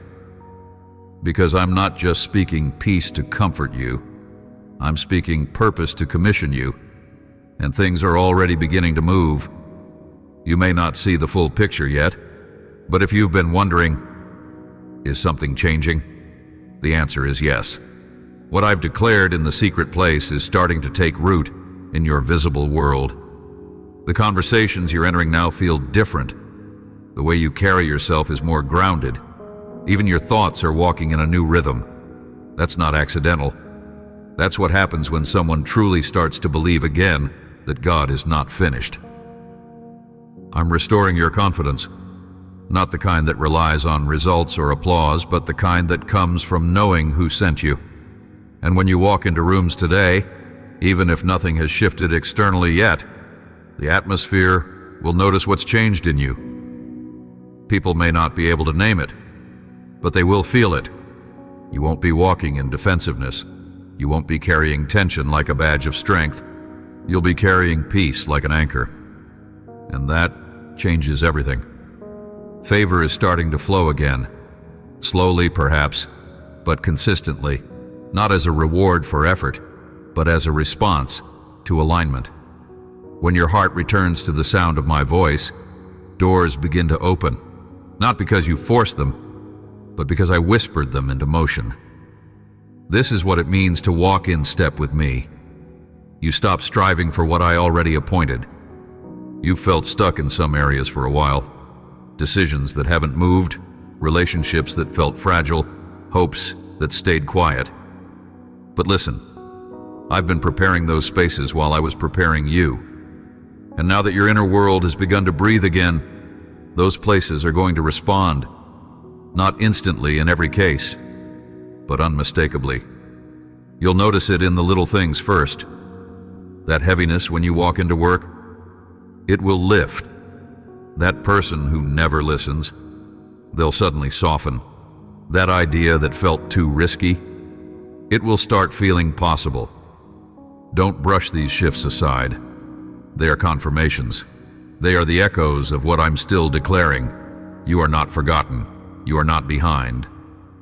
Because I'm not just speaking peace to comfort you. I'm speaking purpose to commission you. And things are already beginning to move. You may not see the full picture yet, but if you've been wondering, is something changing? The answer is yes. What I've declared in the secret place is starting to take root in your visible world. The conversations you're entering now feel different. The way you carry yourself is more grounded. Even your thoughts are walking in a new rhythm. That's not accidental. That's what happens when someone truly starts to believe again that God is not finished. I'm restoring your confidence. Not the kind that relies on results or applause, but the kind that comes from knowing who sent you. And when you walk into rooms today, even if nothing has shifted externally yet, the atmosphere will notice what's changed in you. People may not be able to name it, but they will feel it. You won't be walking in defensiveness. You won't be carrying tension like a badge of strength. You'll be carrying peace like an anchor. And that changes everything. Favor is starting to flow again. Slowly, perhaps, but consistently. Not as a reward for effort, but as a response to alignment. When your heart returns to the sound of my voice, doors begin to open. Not because you forced them, but because I whispered them into motion. This is what it means to walk in step with me. You stop striving for what I already appointed. You've felt stuck in some areas for a while. Decisions that haven't moved, relationships that felt fragile, hopes that stayed quiet. But listen, I've been preparing those spaces while I was preparing you. And now that your inner world has begun to breathe again, those places are going to respond. Not instantly in every case, but unmistakably. You'll notice it in the little things first. That heaviness when you walk into work, it will lift. That person who never listens, they'll suddenly soften. That idea that felt too risky, it will start feeling possible. Don't brush these shifts aside. They are confirmations. They are the echoes of what I'm still declaring. You are not forgotten. You are not behind.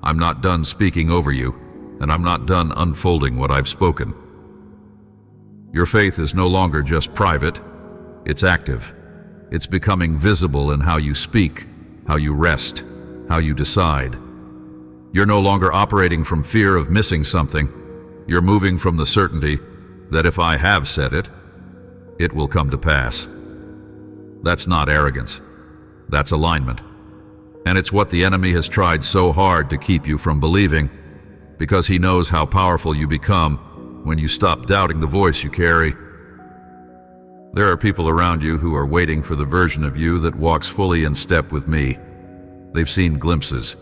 I'm not done speaking over you, and I'm not done unfolding what I've spoken. Your faith is no longer just private, it's active. It's becoming visible in how you speak, how you rest, how you decide. You're no longer operating from fear of missing something. You're moving from the certainty that if I have said it, it will come to pass. That's not arrogance. That's alignment. And it's what the enemy has tried so hard to keep you from believing, because he knows how powerful you become when you stop doubting the voice you carry. There are people around you who are waiting for the version of you that walks fully in step with me. They've seen glimpses.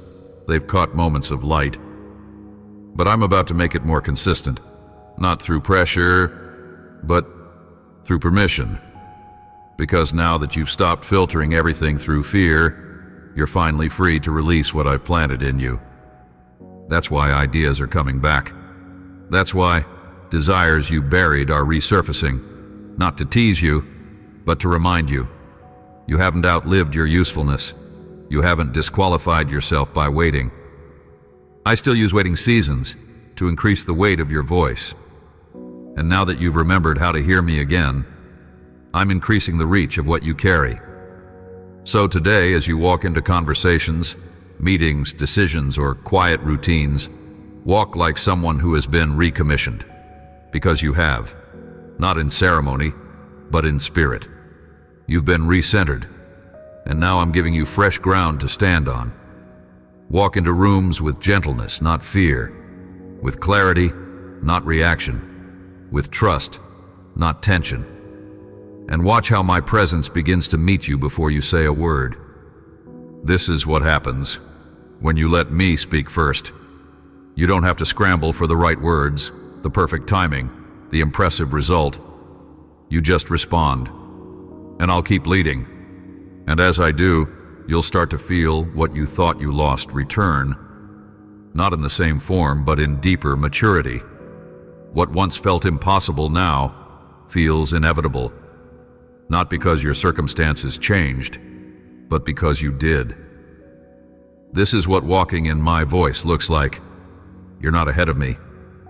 They've caught moments of light. But I'm about to make it more consistent, not through pressure, but through permission. Because now that you've stopped filtering everything through fear, you're finally free to release what I've planted in you. That's why ideas are coming back. That's why desires you buried are resurfacing, not to tease you, but to remind you. You haven't outlived your usefulness. You haven't disqualified yourself by waiting. I still use waiting seasons to increase the weight of your voice. And now that you've remembered how to hear me again, I'm increasing the reach of what you carry. So today, as you walk into conversations, meetings, decisions, or quiet routines, walk like someone who has been recommissioned. Because you have. Not in ceremony, but in spirit. You've been recentered, and now I'm giving you fresh ground to stand on. Walk into rooms with gentleness, not fear. With clarity, not reaction. With trust, not tension. And watch how my presence begins to meet you before you say a word. This is what happens when you let me speak first. You don't have to scramble for the right words, the perfect timing, the impressive result. You just respond. And I'll keep leading. And as I do, you'll start to feel what you thought you lost return. Not in the same form, but in deeper maturity. What once felt impossible now feels inevitable. Not because your circumstances changed, but because you did. This is what walking in my voice looks like. You're not ahead of me.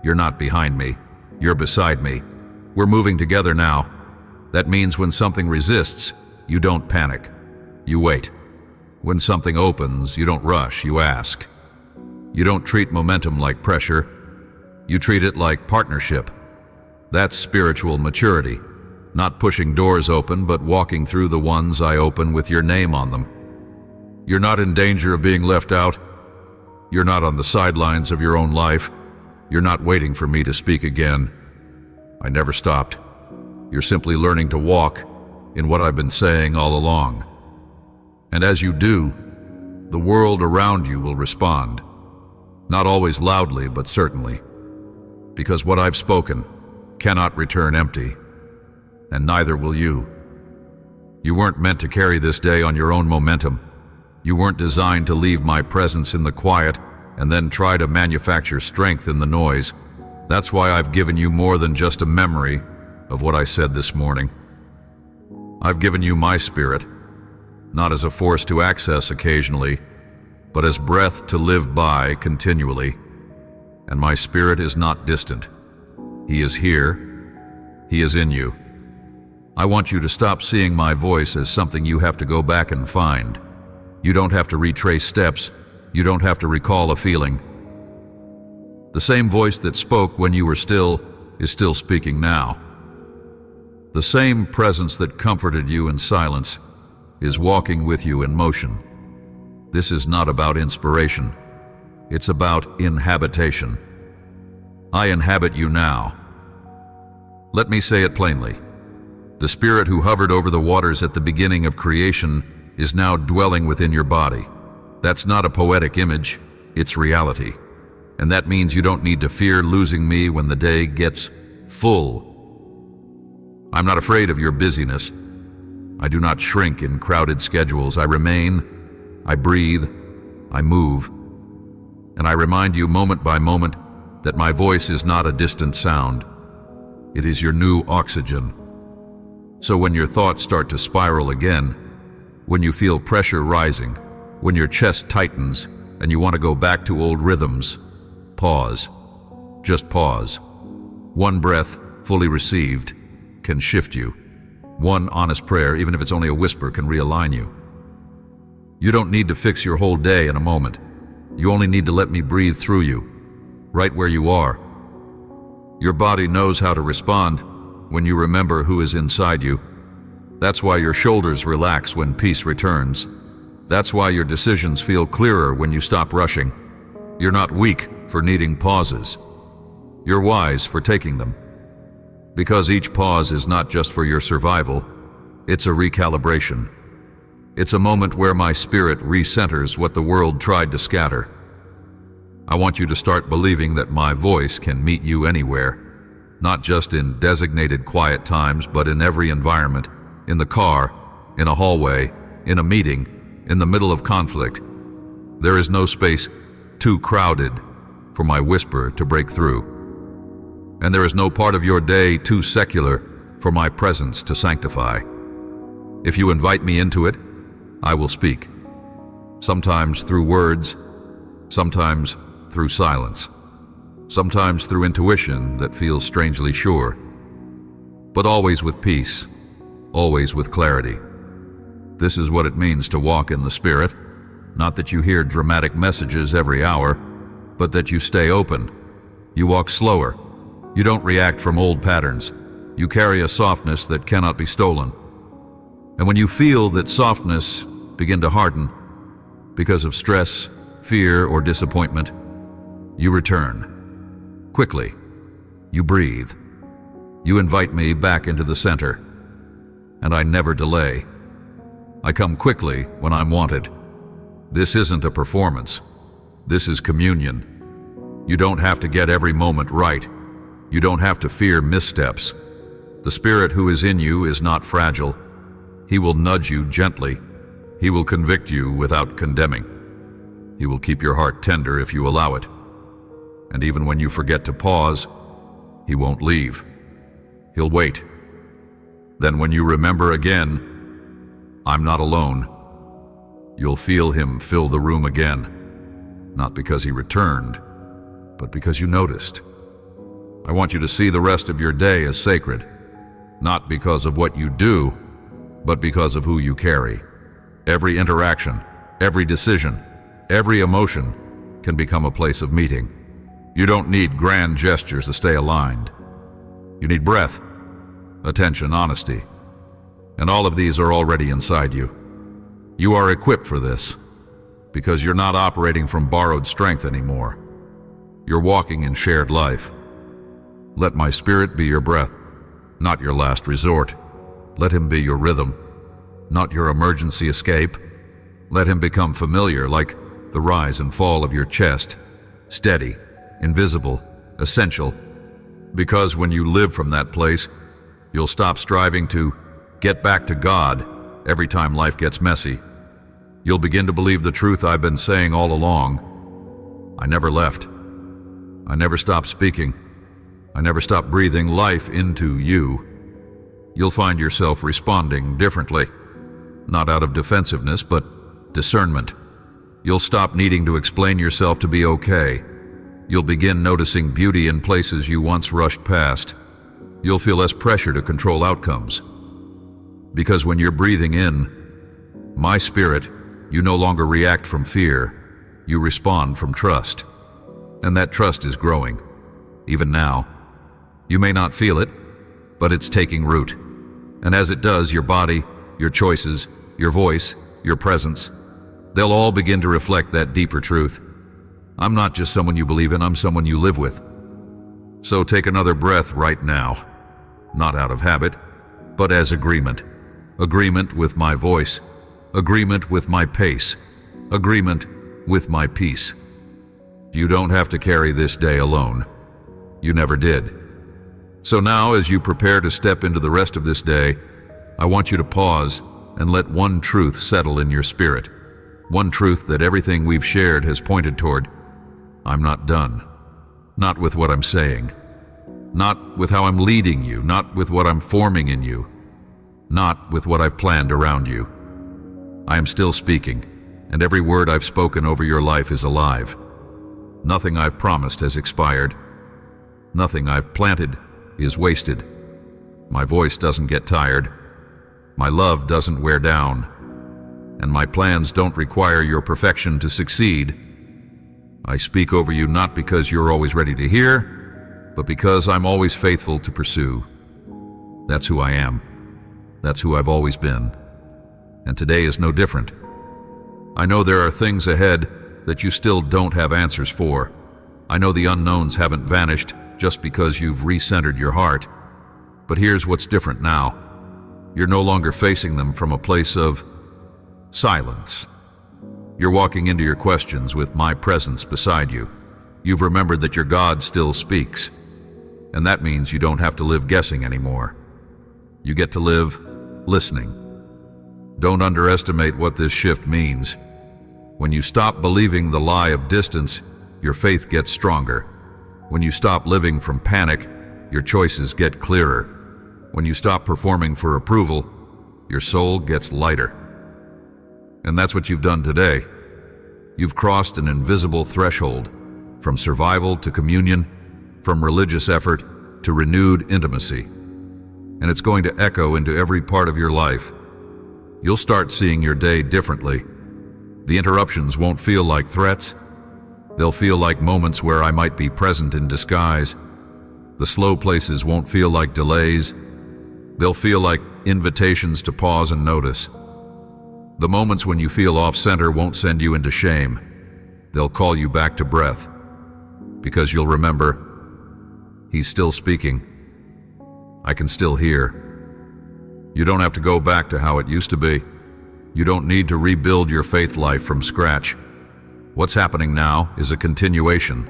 You're not behind me. You're beside me. We're moving together now. That means when something resists, you don't panic. You wait. When something opens, you don't rush, you ask. You don't treat momentum like pressure. You treat it like partnership. That's spiritual maturity. Not pushing doors open, but walking through the ones I open with your name on them. You're not in danger of being left out. You're not on the sidelines of your own life. You're not waiting for me to speak again. I never stopped. You're simply learning to walk in what I've been saying all along. And as you do, the world around you will respond. Not always loudly, but certainly. Because what I've spoken cannot return empty. And neither will you. You weren't meant to carry this day on your own momentum. You weren't designed to leave my presence in the quiet and then try to manufacture strength in the noise. That's why I've given you more than just a memory of what I said this morning. I've given you my spirit, not as a force to access occasionally, but as breath to live by continually. And my spirit is not distant. He is here. He is in you. I want you to stop seeing my voice as something you have to go back and find. You don't have to retrace steps. You don't have to recall a feeling. The same voice that spoke when you were still is still speaking now. The same presence that comforted you in silence is walking with you in motion. This is not about inspiration. It's about inhabitation. I inhabit you now. Let me say it plainly. The spirit who hovered over the waters at the beginning of creation is now dwelling within your body. That's not a poetic image, it's reality. And that means you don't need to fear losing me when the day gets full. I'm not afraid of your busyness. I do not shrink in crowded schedules. I remain, I breathe, I move. And I remind you moment by moment that my voice is not a distant sound. It is your new oxygen. So when your thoughts start to spiral again, when you feel pressure rising, when your chest tightens and you want to go back to old rhythms, pause. Just pause. One breath, fully received, can shift you. One honest prayer, even if it's only a whisper, can realign you. You don't need to fix your whole day in a moment. You only need to let me breathe through you, right where you are. Your body knows how to respond when you remember who is inside you. That's why your shoulders relax when peace returns. That's why your decisions feel clearer when you stop rushing. You're not weak for needing pauses. You're wise for taking them. Because each pause is not just for your survival, it's a recalibration. It's a moment where my spirit recenters what the world tried to scatter. I want you to start believing that my voice can meet you anywhere, not just in designated quiet times, but in every environment, in the car, in a hallway, in a meeting, in the middle of conflict. There is no space too crowded for my whisper to break through. And there is no part of your day too secular for my presence to sanctify. If you invite me into it, I will speak. Sometimes through words, sometimes through silence, sometimes through intuition that feels strangely sure, but always with peace, always with clarity. This is what it means to walk in the Spirit, not that you hear dramatic messages every hour, but that you stay open. You walk slower. You don't react from old patterns. You carry a softness that cannot be stolen. And when you feel that softness begin to harden because of stress, fear, or disappointment, you return. Quickly, you breathe. You invite me back into the center. And I never delay. I come quickly when I'm wanted. This isn't a performance. This is communion. You don't have to get every moment right. You don't have to fear missteps. The Spirit who is in you is not fragile. He will nudge you gently. He will convict you without condemning. He will keep your heart tender if you allow it. And even when you forget to pause, He won't leave. He'll wait. Then when you remember again, I'm not alone, you'll feel Him fill the room again. Not because He returned, but because you noticed. I want you to see the rest of your day as sacred, not because of what you do, but because of who you carry. Every interaction, every decision, every emotion can become a place of meeting. You don't need grand gestures to stay aligned. You need breath, attention, honesty. And all of these are already inside you. You are equipped for this because you're not operating from borrowed strength anymore. You're walking in shared life. Let my Spirit be your breath, not your last resort. Let Him be your rhythm, not your emergency escape. Let Him become familiar, like the rise and fall of your chest, steady, invisible, essential. Because when you live from that place, you'll stop striving to get back to God every time life gets messy. You'll begin to believe the truth I've been saying all along. I never left. I never stopped speaking. I never stopped breathing life into you. You'll find yourself responding differently. not out of defensiveness, but discernment. You'll stop needing to explain yourself to be okay. You'll begin noticing beauty in places you once rushed past. You'll feel less pressure to control outcomes. Because when you're breathing in my spirit, you no longer react from fear. You respond from trust. And that trust is growing, even now. You may not feel it, but it's taking root. And as it does, your body, your choices, your voice, your presence, they'll all begin to reflect that deeper truth. I'm not just someone you believe in, I'm someone you live with. So take another breath right now, not out of habit, but as agreement. Agreement with my voice, agreement with my pace, agreement with my peace. You don't have to carry this day alone. You never did. So now, as you prepare to step into the rest of this day, I want you to pause and let one truth settle in your spirit. One truth that everything we've shared has pointed toward. I'm not done. Not with what I'm saying. Not with how I'm leading you. Not with what I'm forming in you. Not with what I've planned around you. I am still speaking, and every word I've spoken over your life is alive. Nothing I've promised has expired. Nothing I've planted is wasted. My voice doesn't get tired. My love doesn't wear down. And my plans don't require your perfection to succeed. I speak over you not because you're always ready to hear, but because I'm always faithful to pursue. That's who I am. That's who I've always been. And today is no different. I know there are things ahead that you still don't have answers for. I know the unknowns haven't vanished just because you've recentered your heart. But here's what's different now. You're no longer facing them from a place of silence. You're walking into your questions with my presence beside you. You've remembered that your God still speaks. And that means you don't have to live guessing anymore. You get to live listening. Don't underestimate what this shift means. When you stop believing the lie of distance, your faith gets stronger. When you stop living from panic, your choices get clearer. When you stop performing for approval, your soul gets lighter. And that's what you've done today. You've crossed an invisible threshold, from survival to communion, from religious effort to renewed intimacy. And it's going to echo into every part of your life. You'll start seeing your day differently. The interruptions won't feel like threats. They'll feel like moments where I might be present in disguise. The slow places won't feel like delays. They'll feel like invitations to pause and notice. The moments when you feel off-center won't send you into shame. They'll call you back to breath. Because you'll remember, He's still speaking. I can still hear. You don't have to go back to how it used to be. You don't need to rebuild your faith life from scratch. What's happening now is a continuation,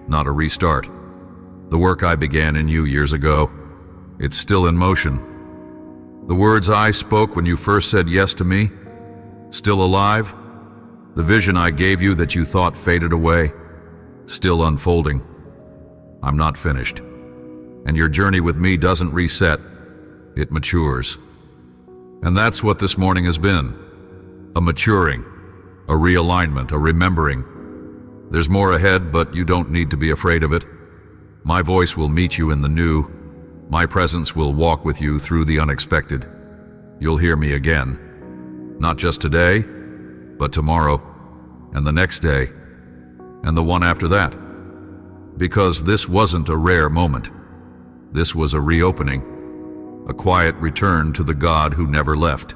not a restart. The work I began in you years ago, it's still in motion. The words I spoke when you first said yes to me, still alive. The vision I gave you that you thought faded away, still unfolding. I'm not finished. And your journey with me doesn't reset, it matures. And that's what this morning has been. A maturing, a realignment, a remembering. There's more ahead, but you don't need to be afraid of it. My voice will meet you in the new. My presence will walk with you through the unexpected. You'll hear me again. Not just today, but tomorrow, and the next day, and the one after that. Because this wasn't a rare moment. This was a reopening, a quiet return to the God who never left.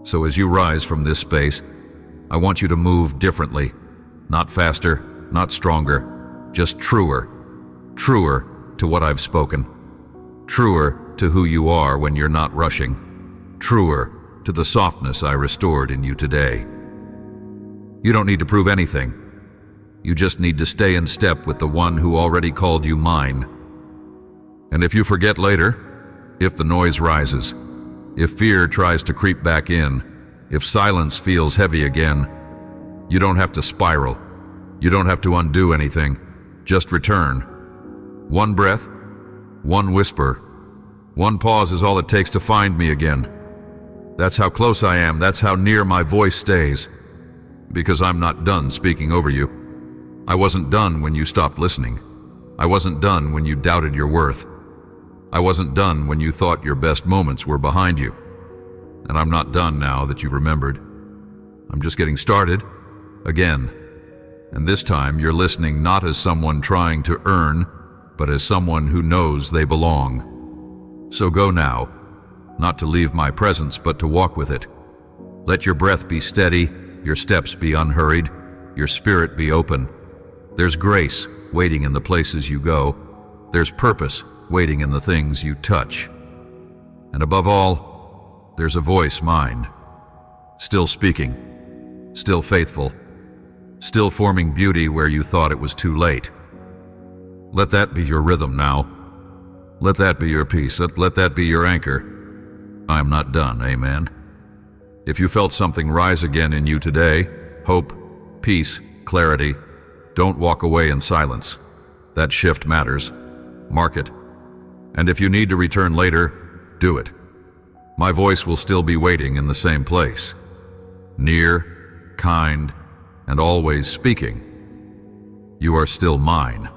So as you rise from this space, I want you to move differently. Not faster, not stronger, just truer. Truer to what I've spoken. Truer to who you are when you're not rushing. Truer to the softness I restored in you today. You don't need to prove anything. You just need to stay in step with the one who already called you mine. And if you forget later, if the noise rises, if fear tries to creep back in, if silence feels heavy again, you don't have to spiral. You don't have to undo anything. Just return. One breath, one whisper, one pause is all it takes to find me again. That's how close I am. That's how near my voice stays. Because I'm not done speaking over you. I wasn't done when you stopped listening. I wasn't done when you doubted your worth. I wasn't done when you thought your best moments were behind you. And I'm not done now that you've remembered. I'm just getting started, again. And this time you're listening not as someone trying to earn, but as someone who knows they belong. So go now, not to leave my presence, but to walk with it. Let your breath be steady, your steps be unhurried, your spirit be open. There's grace waiting in the places you go. There's purpose waiting in the things you touch. And above all, there's a voice, mine, still speaking, still faithful, still forming beauty where you thought it was too late. Let that be your rhythm now. Let that be your peace. Let that be your anchor. I'm not done, amen. If you felt something rise again in you today, hope, peace, clarity, don't walk away in silence. That shift matters. Mark it. And if you need to return later, do it. My voice will still be waiting in the same place. Near, kind, and always speaking. You are still mine.